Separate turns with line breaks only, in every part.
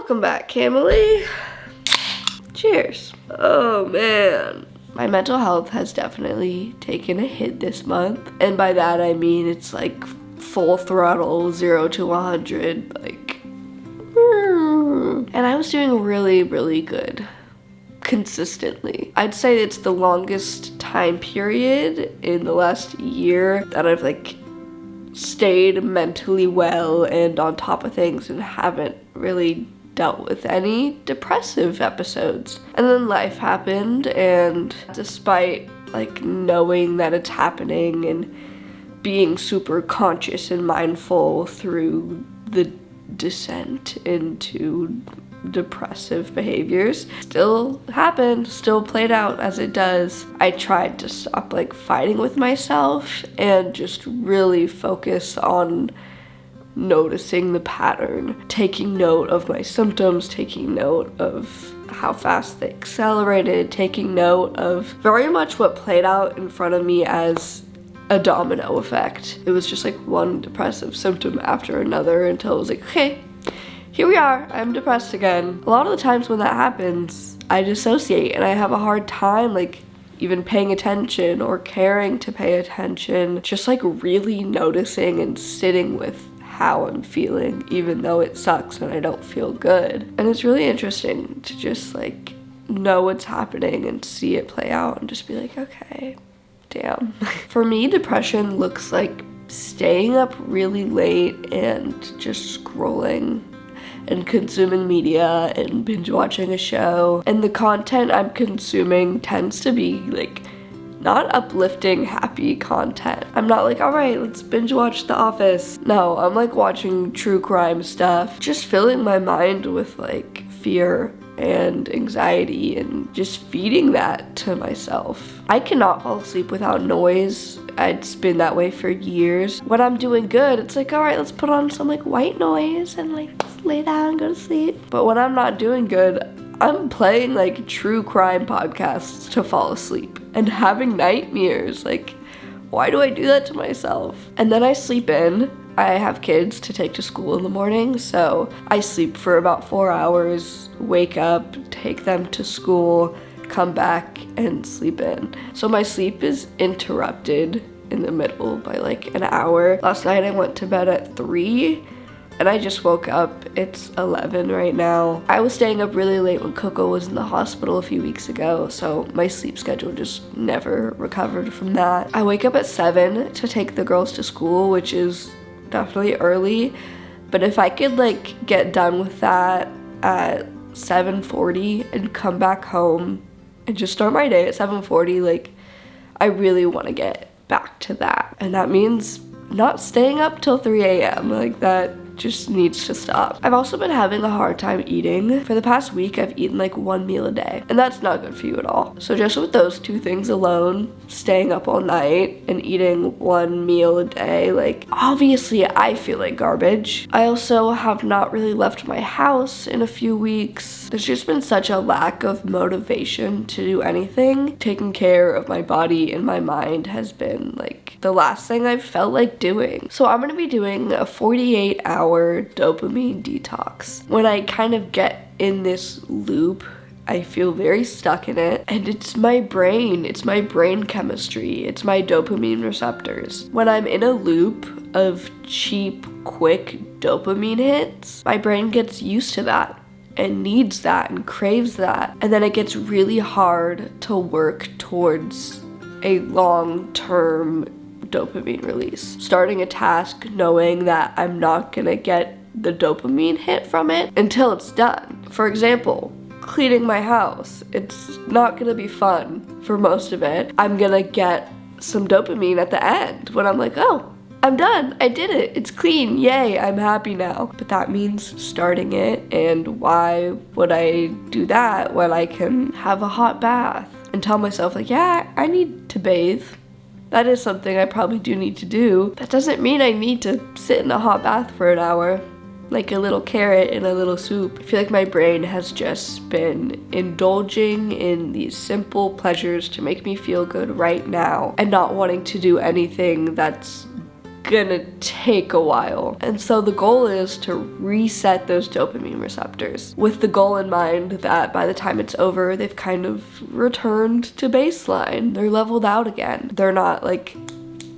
Welcome back, Camille. Cheers. Oh man. My mental health has definitely taken a hit this month. And by that I mean it's like full throttle, 0 to 100, like. And I was doing really good. Consistently. I'd say it's the longest time period in the last year that I've like stayed mentally well and on top of things and haven't really dealt with any depressive episodes. And then life happened, and despite like knowing that it's happening and being super conscious and mindful through the descent into depressive behaviors, still happened, still played out as it does. I tried to stop like fighting with myself and just really focus on noticing the pattern, taking note of my symptoms, taking note of how fast they accelerated, taking note of very much what played out in front of me as a domino effect. It was just like one depressive symptom after another until it was like, okay, here we are, I'm depressed again. A lot of the times when that happens, I dissociate and I have a hard time like even paying attention or caring to pay attention, just like really noticing and sitting with how I'm feeling, even though it sucks and I don't feel good. And it's really interesting to just like know what's happening and see it play out and just be like, okay, damn. For me, depression looks like staying up really late and just scrolling and consuming media and binge watching a show. And the content I'm consuming tends to be like not uplifting, happy content. I'm not like, all right, let's binge watch The Office. No, I'm like watching true crime stuff, just filling my mind with like fear and anxiety and just feeding that to myself. I cannot fall asleep without noise. It's been that way for years. When I'm doing good, it's like, all right, let's put on some like white noise and like just lay down and go to sleep. But when I'm not doing good, I'm playing like true crime podcasts to fall asleep and having nightmares. Like, why do I do that to myself? And then I sleep in. I have kids to take to school in the morning, so I sleep for about 4 hours, wake up, take them to school, come back and sleep in. So my sleep is interrupted in the middle by like an hour. Last night I went to bed at 3 and I just woke up. It's 11 right now. I was staying up really late when Coco was in the hospital a few weeks ago, so my sleep schedule just never recovered from that. I wake up at 7 to take the girls to school, which is definitely early, but if I could like get done with that at 7:40 and come back home and just start my day at 7:40, like I really want to get back to that. And that means not staying up till 3 a.m. like that just needs to stop. I've also been having a hard time eating. For the past week, I've eaten like 1 meal a day, and that's not good for you at all. So just with those two things alone, staying up all night and eating 1 meal a day, like obviously I feel like garbage. I also have not really left my house in a few weeks. There's just been such a lack of motivation to do anything. Taking care of my body and my mind has been like the last thing I've felt like doing. So I'm gonna be doing a 48-hour dopamine detox. When I kind of get in this loop, I feel very stuck in it, and it's my brain chemistry, it's my dopamine receptors. When I'm in a loop of cheap, quick dopamine hits, my brain gets used to that and needs that and craves that, and then it gets really hard to work towards a long-term dopamine release. Starting a task knowing that I'm not gonna get the dopamine hit from it until it's done. For example, cleaning my house. It's not gonna be fun for most of it. I'm gonna get some dopamine at the end when I'm like, oh, I'm done, I did it, it's clean, yay, I'm happy now. But that means starting it, and why would I do that when I can have a hot bath and tell myself like, yeah, I need to bathe. That is something I probably do need to do. That doesn't mean I need to sit in a hot bath for an hour, like a little carrot in a little soup. I feel like my brain has just been indulging in these simple pleasures to make me feel good right now and not wanting to do anything that's gonna take a while. And so the goal is to reset those dopamine receptors with the goal in mind that by the time it's over, they've kind of returned to baseline. They're leveled out again. They're not like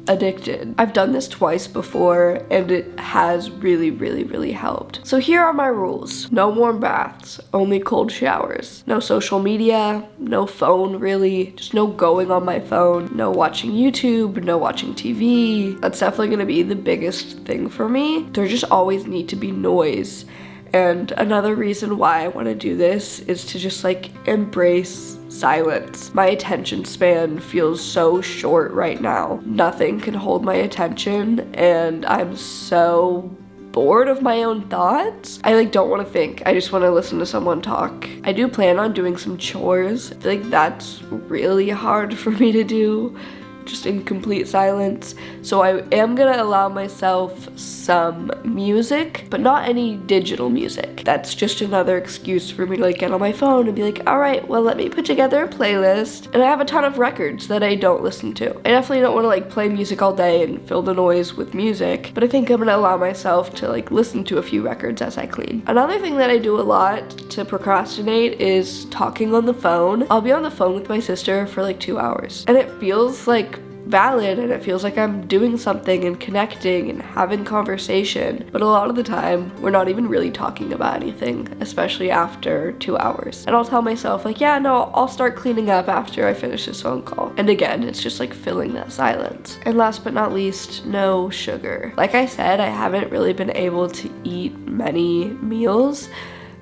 addicted. I've done this twice before and it has really helped. So here are my rules. No warm baths, only cold showers. No social media, no phone really, just no going on my phone, no watching YouTube, no watching TV. That's definitely gonna be the biggest thing for me. There just always need to be noise. And another reason why I want to do this is to just like embrace silence. My attention span feels so short right now. Nothing can hold my attention and I'm so bored of my own thoughts. I like don't want to think. I just want to listen to someone talk. I do plan on doing some chores. I feel like that's really hard for me to do just in complete silence. So I am gonna allow myself some music, but not any digital music. That's just another excuse for me to like get on my phone and be like, all right, well, let me put together a playlist. And I have a ton of records that I don't listen to. I definitely don't wanna like play music all day and fill the noise with music, but I think I'm gonna allow myself to like listen to a few records as I clean. Another thing that I do a lot to procrastinate is talking on the phone. I'll be on the phone with my sister for like 2 hours and it feels like valid and it feels like I'm doing something and connecting and having conversation, but a lot of the time we're not even really talking about anything, especially after 2 hours. And I'll tell myself like, yeah, no, I'll start cleaning up after I finish this phone call. And again, it's just like filling that silence. And last but not least, no sugar. Like I said, I haven't really been able to eat many meals,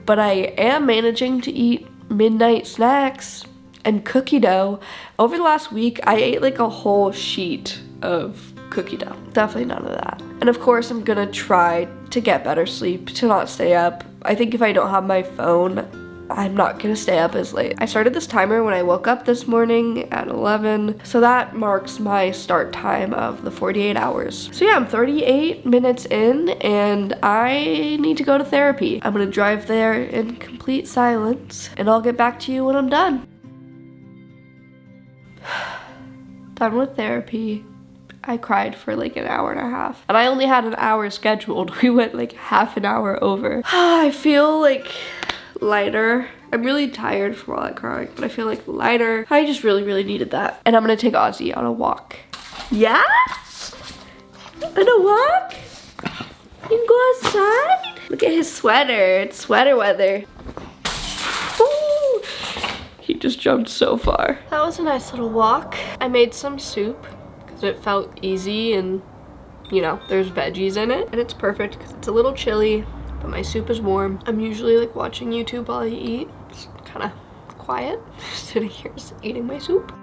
but I am managing to eat midnight snacks and cookie dough. Over the last week, I ate like a whole sheet of cookie dough. Definitely none of that. And of course, I'm gonna try to get better sleep, to not stay up. I think if I don't have my phone, I'm not gonna stay up as late. I started this timer when I woke up this morning at 11, so that marks my start time of the 48 hours. So yeah, I'm 38 minutes in and I need to go to therapy. I'm gonna drive there in complete silence and I'll get back to you when I'm done. Done with therapy. I cried for like an hour and a half. And I only had an hour scheduled. We went like half an hour over. I feel like lighter. I'm really tired from all that crying, but I feel like lighter. I just really needed that. And I'm gonna take Ozzy on a walk. Yeah? On a walk? You can go outside? Look at his sweater. It's sweater weather. He just jumped so far. That was a nice little walk. I made some soup because it felt easy and, you know, there's veggies in it. And it's perfect because it's a little chilly, but my soup is warm. I'm usually like watching YouTube while I eat. It's kind of quiet. Sitting here just eating my soup.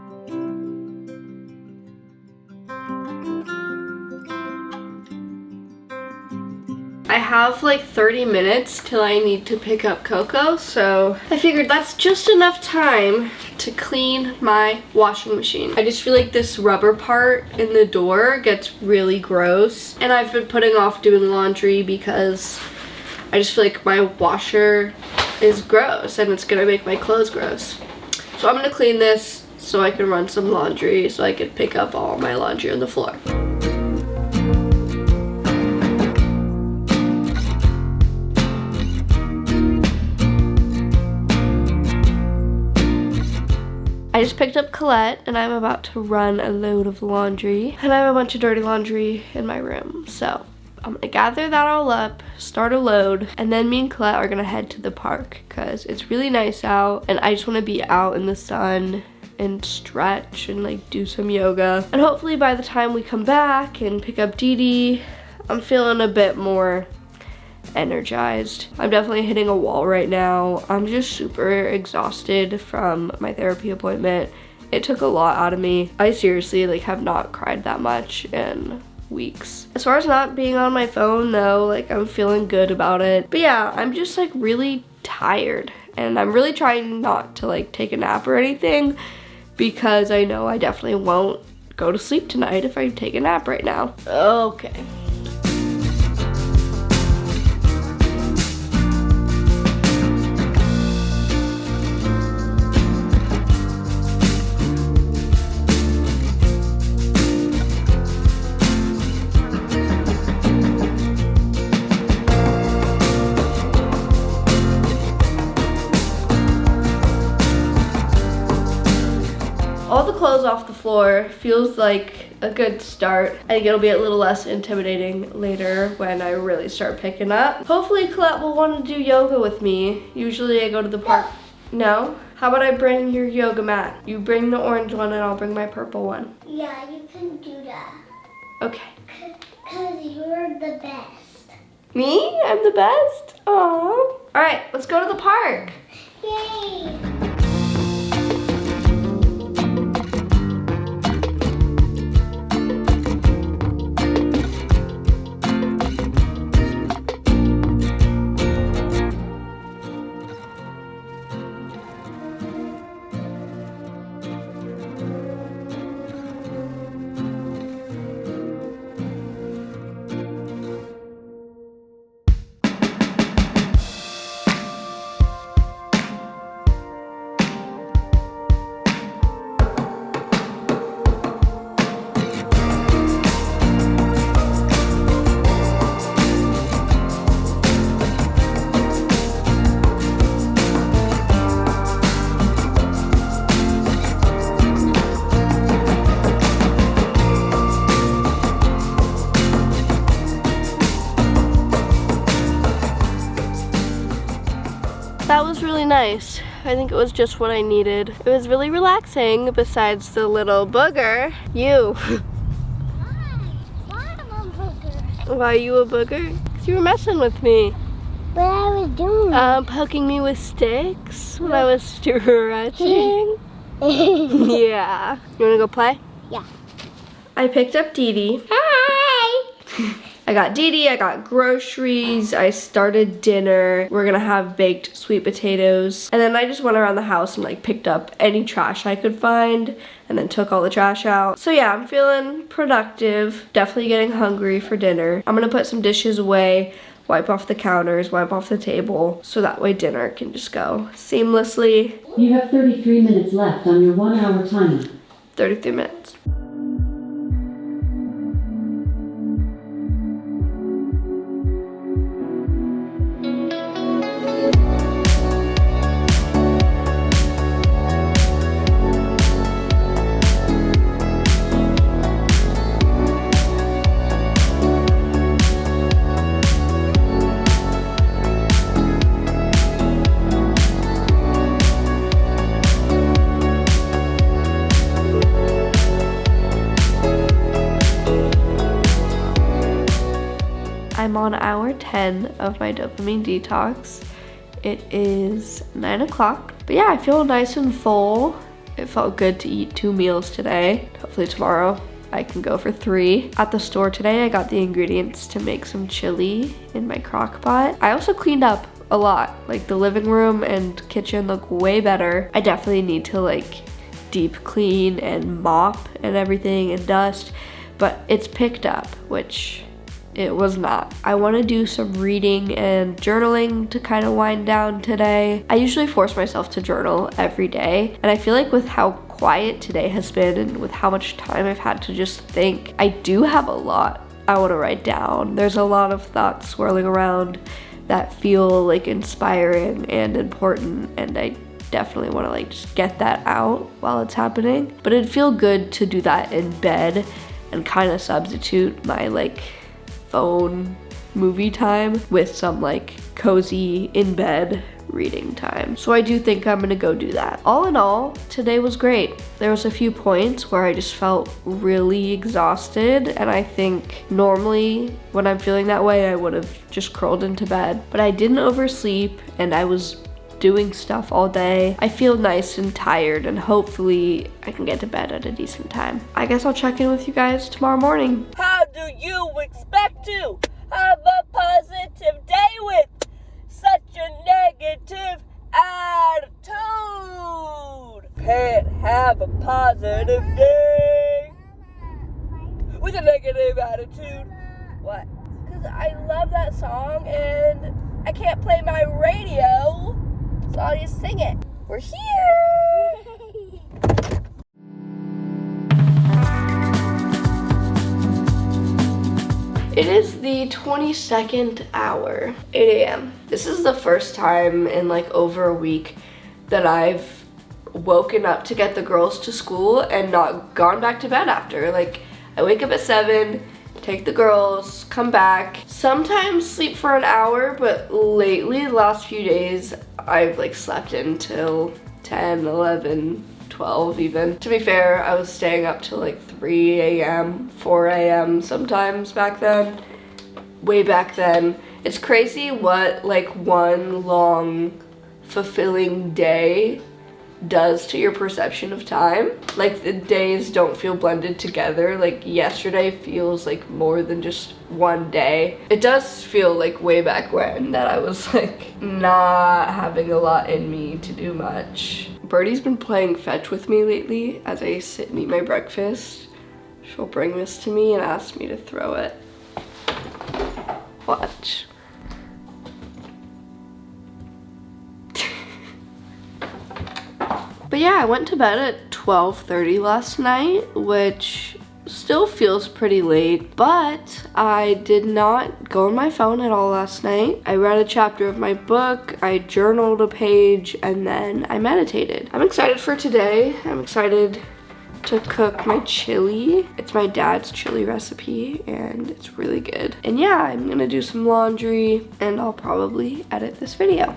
I have like 30 minutes till I need to pick up Coco, so I figured that's just enough time to clean my washing machine. I just feel like this rubber part in the door gets really gross, and I've been putting off doing laundry because I just feel like my washer is gross and it's gonna make my clothes gross. So I'm gonna clean this so I can run some laundry so I can pick up all my laundry on the floor. I just picked up Colette and I'm about to run a load of laundry, and I have a bunch of dirty laundry in my room, so I'm gonna gather that all up, start a load, and then me and Colette are gonna head to the park because it's really nice out and I just want to be out in the sun and stretch and like do some yoga. And hopefully by the time we come back and pick up Dee Dee, I'm feeling a bit more energized. I'm definitely hitting a wall right now. I'm just super exhausted from my therapy appointment. It took a lot out of me. I seriously like have not cried that much in weeks. As far as not being on my phone though, like I'm feeling good about it. But yeah, I'm just like really tired and I'm really trying not to like take a nap or anything because I know I definitely won't go to sleep tonight if I take a nap right now. Okay. All the clothes off the floor feels like a good start. I think it'll be a little less intimidating later when I really start picking up. Hopefully Colette will want to do yoga with me. Usually I go to the park. No? How about I bring your yoga mat? You bring the orange one and I'll bring my purple one.
Yeah, you can do that.
Okay.
Because you're the best.
Me? I'm the best? Aww. All right, let's go to the park.
Yay!
That was really nice. I think it was just what I needed. It was really relaxing besides the little booger. You.
Why am I a booger?
Why are you a booger? Because you were messing with me.
What I was doing?
Poking me with sticks when I was stretching. Yeah. You wanna go play?
Yeah.
I picked up Dee Dee.
Hi!
I got Dee Dee, I got groceries, I started dinner. We're gonna have baked sweet potatoes. And then I just went around the house and like picked up any trash I could find and then took all the trash out. So yeah, I'm feeling productive. Definitely getting hungry for dinner. I'm gonna put some dishes away, wipe off the counters, wipe off the table, so that way dinner can just go seamlessly.
You have 33 minutes left on your 1 hour timer.
33 minutes. I'm on hour 10 of my dopamine detox. It is 9 o'clock. But yeah, I feel nice and full. It felt good to eat 2 meals today. Hopefully tomorrow I can go for 3. At the store today, I got the ingredients to make some chili in my crock pot. I also cleaned up a lot. Like the living room and kitchen look way better. I definitely need to like deep clean and mop and everything and dust, but it's picked up, which it was not. I want to do some reading and journaling to kind of wind down today. I usually force myself to journal every day, and I feel like with how quiet today has been and with how much time I've had to just think, I do have a lot I want to write down. There's a lot of thoughts swirling around that feel like inspiring and important, and I definitely want to like just get that out while it's happening. But it'd feel good to do that in bed and kind of substitute my like phone movie time with some like cozy in bed reading time. So I do think I'm gonna go do that. All in all, today was great. There was a few points where I just felt really exhausted, and I think normally when I'm feeling that way I would have just curled into bed, but I didn't oversleep and I was doing stuff all day. I feel nice and tired, and hopefully I can get to bed at a decent time. I guess I'll check in with you guys tomorrow morning.
How do you expect to have a positive day with such a negative attitude? Can't have a positive day with a negative attitude. What? Because I love that song and I can't play my radio, so I'll just sing it. We're here!
It is the 22nd hour, 8 a.m. This is the first time in like over a week that I've woken up to get the girls to school and not gone back to bed after. Like, I wake up at 7, take the girls, come back, sometimes sleep for an hour, but lately, the last few days, I've like slept until 10, 11, 12 even. To be fair, I was staying up till like 3 a.m., 4 a.m. sometimes back then, way back then. It's crazy what like one long fulfilling day does to your perception of time. Like, the days don't feel blended together. Like, yesterday feels like more than just one day. It does feel like way back when that I was like not having a lot in me to do much. Birdie's been playing fetch with me lately as I sit and eat my breakfast. She'll bring this to me and ask me to throw it. Watch. But yeah, I went to bed at 12:30 last night, which still feels pretty late, but I did not go on my phone at all last night. I read a chapter of my book, I journaled a page, and then I meditated. I'm excited for today. I'm excited to cook my chili. It's my dad's chili recipe and it's really good. And yeah, I'm gonna do some laundry and I'll probably edit this video.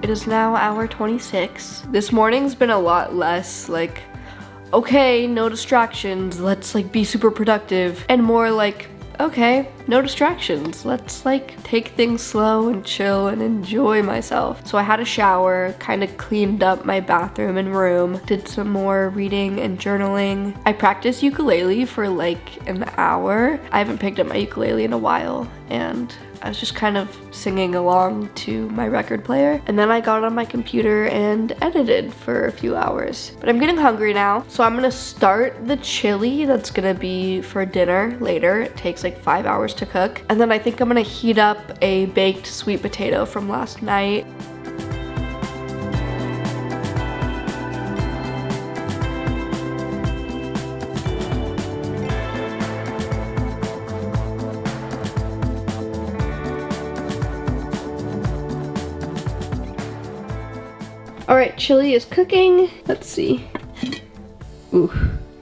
It is now hour 26. This morning's been a lot less like, okay, no distractions, let's like be super productive, and more like, okay, no distractions, let's like take things slow and chill and enjoy myself. So I had a shower, kind of cleaned up my bathroom and room, did some more reading and journaling. I practiced ukulele for like an hour. I haven't picked up my ukulele in a while, and I was just kind of singing along to my record player, and then I got on my computer and edited for a few hours. But I'm getting hungry now, so I'm gonna start the chili that's gonna be for dinner later. It takes like 5 hours to cook. And then I think I'm gonna heat up a baked sweet potato from last night. All right, chili is cooking. Let's see. Ooh,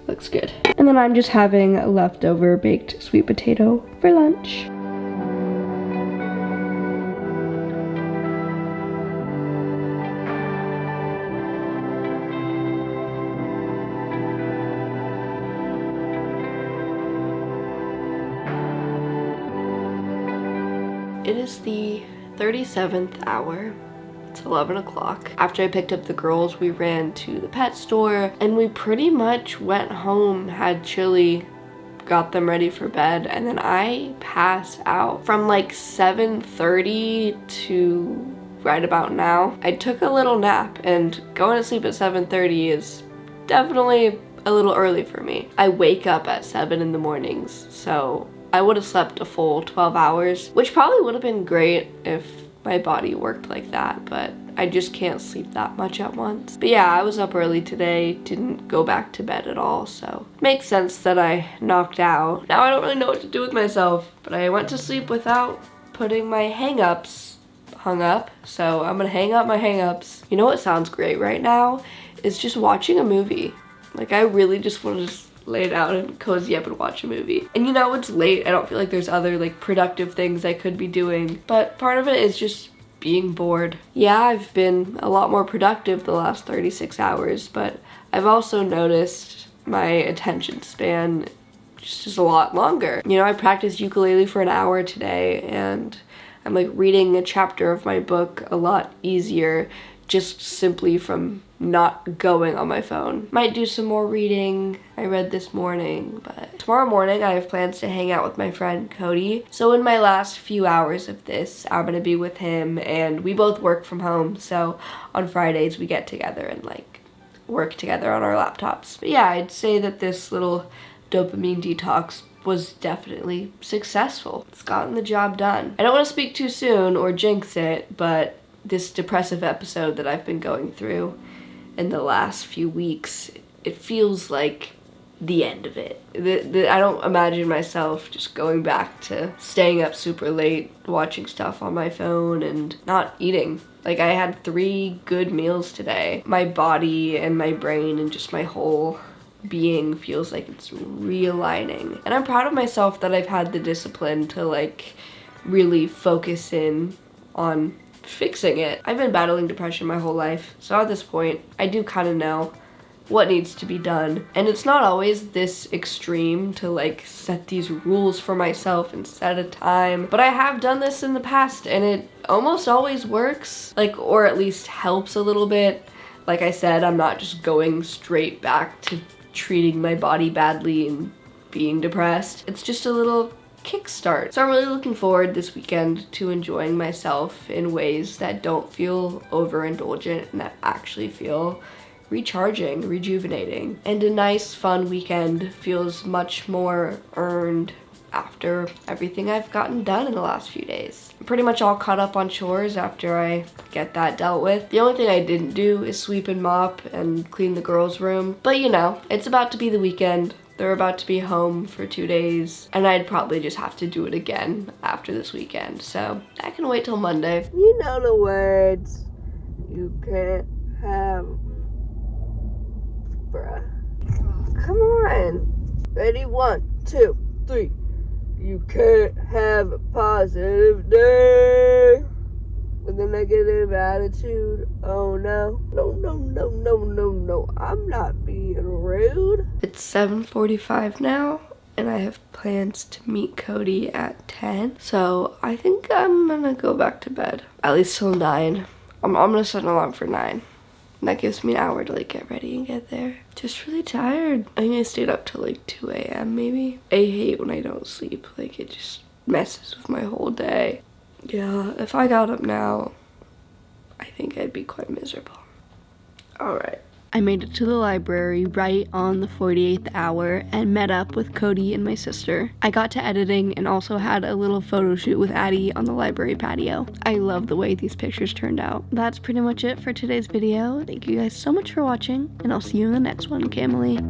looks good. And then I'm just having a leftover baked sweet potato for lunch. It is the 37th hour. It's 11 o'clock. After I picked up the girls, we ran to the pet store and we pretty much went home, had chili, got them ready for bed, and then I passed out from like 7:30 to right about now. I took a little nap, and going to sleep at 7:30 is definitely a little early for me. I wake up at 7 in the mornings, so I would have slept a full 12 hours, which probably would have been great if my body worked like that, but I just can't sleep that much at once. But yeah, I was up early today, didn't go back to bed at all, so makes sense that I knocked out. Now I don't really know what to do with myself, but I went to sleep without putting my hang-ups hung up, so I'm gonna hang up my hang-ups. You know what sounds great right now? Is just watching a movie. Like, I really just want to just lay down and cozy up and watch a movie. And you know, it's late. I don't feel like there's other like productive things I could be doing, but part of it is just being bored. Yeah, I've been a lot more productive the last 36 hours, but I've also noticed my attention span just is a lot longer. You know, I practiced ukulele for an hour today, and I'm like reading a chapter of my book a lot easier just simply from not going on my phone. Might do some more reading. I read this morning, but tomorrow morning I have plans to hang out with my friend Cody. So in my last few hours of this, I'm gonna be with him, and we both work from home. So on Fridays we get together and like work together on our laptops. But yeah, I'd say that this little dopamine detox was definitely successful. It's gotten the job done. I don't want to speak too soon or jinx it, but this depressive episode that I've been going through in the last few weeks, it feels like the end of it. I don't imagine myself just going back to staying up super late, watching stuff on my phone and not eating. Like, I had 3 good meals today. My body and my brain and just my whole being feels like it's realigning. And I'm proud of myself that I've had the discipline to like really focus in on fixing it. I've been battling depression my whole life, so at this point, I do kind of know what needs to be done. And it's not always this extreme to like set these rules for myself and set a time, but I have done this in the past and it almost always works, like, or at least helps a little bit. Like I said, I'm not just going straight back to treating my body badly and being depressed. It's just a little kickstart. So I'm really looking forward this weekend to enjoying myself in ways that don't feel overindulgent and that actually feel recharging, rejuvenating. And a nice, fun weekend feels much more earned after everything I've gotten done in the last few days. I'm pretty much all caught up on chores after I get that dealt with. The only thing I didn't do is sweep and mop and clean the girls' room. But you know, it's about to be the weekend. They're about to be home for 2 days, and I'd probably just have to do it again after this weekend, so I can wait till Monday.
You know the words. You can't have... Bruh. Come on. Ready? 1, 2, 3. You can't have a positive day with a negative attitude. Oh no. No, no, no, no, no, no. I'm not being rude.
It's 7:45 now, and I have plans to meet Cody at 10. So I think I'm gonna go back to bed, at least till 9. I'm gonna set an alarm for 9. And that gives me an hour to like get ready and get there. Just really tired. I think I stayed up till like 2 a.m. maybe. I hate when I don't sleep. Like, it just messes with my whole day. Yeah, if I got up now, I think I'd be quite miserable. Alright. I made it to the library right on the 48th hour and met up with Cody and my sister. I got to editing and also had a little photo shoot with Addie on the library patio. I love the way these pictures turned out. That's pretty much it for today's video. Thank you guys so much for watching, and I'll see you in the next one, Camille.